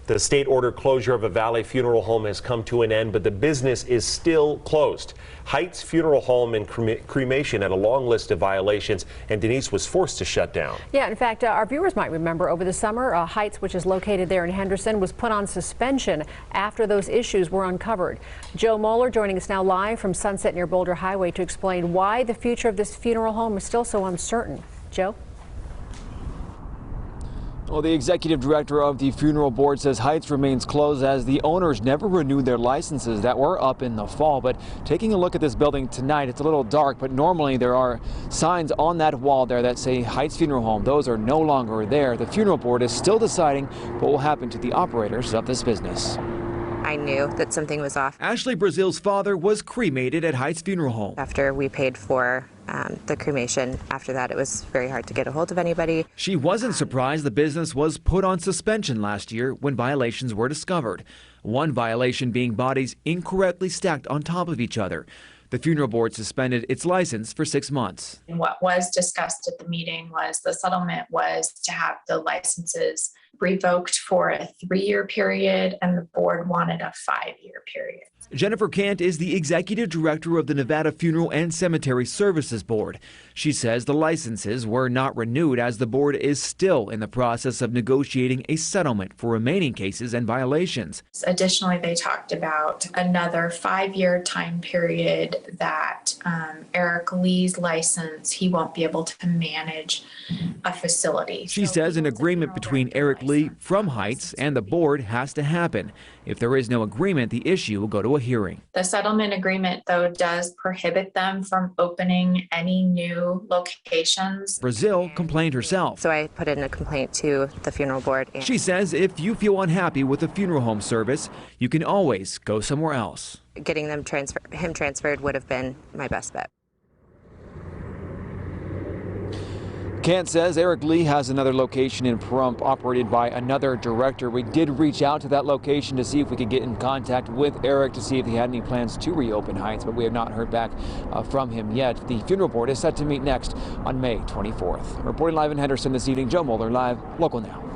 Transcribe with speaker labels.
Speaker 1: The state-ordered closure of a Valley funeral home has come to an end, but the business is still closed. Heights Funeral Home and Cremation had a long list of violations, and Denise was forced to shut down.
Speaker 2: Yeah, in fact, our viewers might remember over the summer, Heights, which is located there in Henderson, was put on suspension after those issues were uncovered. Joe Moeller joining us now live from Sunset near Boulder Highway to explain why the future of this funeral home is still so uncertain. Joe?
Speaker 3: Well, the executive director of the funeral board says Heights remains closed as the owners never renewed their licenses that were up in the fall. But taking a look at this building tonight, it's a little dark, but normally there are signs on that wall there that say Heights Funeral Home. Those are no longer there. The funeral board is still deciding what will happen to the operators of this business.
Speaker 4: I knew that something was off.
Speaker 3: Ashley Brazil's father was cremated at Heights Funeral Home.
Speaker 4: After we paid for the cremation, after that, it was very hard to get a hold of anybody.
Speaker 3: She wasn't surprised the business was put on suspension last year when violations were discovered. One violation being bodies incorrectly stacked on top of each other. The funeral board suspended its license for 6 months.
Speaker 5: And what was discussed at the meeting was the settlement was to have the licenses revoked for a 3-year period, and the board wanted a 5-year period.
Speaker 3: Jennifer Kant is the executive director of the Nevada Funeral and Cemetery Services Board. She says the licenses were not renewed as the board is still in the process of negotiating a settlement for remaining cases and violations.
Speaker 5: Additionally, they talked about another 5-year time period that Eric Lee's license, he won't be able to manage a facility.
Speaker 3: She says an agreement between Eric Lee from Heights and the board has to happen. If there is no agreement, the issue will go to a hearing.
Speaker 5: The settlement agreement, though, does prohibit them from opening any new locations.
Speaker 3: Brazil complained herself.
Speaker 4: So I put in a complaint to the funeral board.
Speaker 3: She says if you feel unhappy with the funeral home service, you can always go somewhere else.
Speaker 4: Getting him transferred would have been my best bet.
Speaker 3: Kant says Eric Lee has another location in Pahrump operated by another director. We did reach out to that location to see if we could get in contact with Eric to see if he had any plans to reopen Heights, but we have not heard back from him yet. The funeral board is set to meet next on May 24th. Reporting live in Henderson this evening, Joe Moeller, live, Local Now.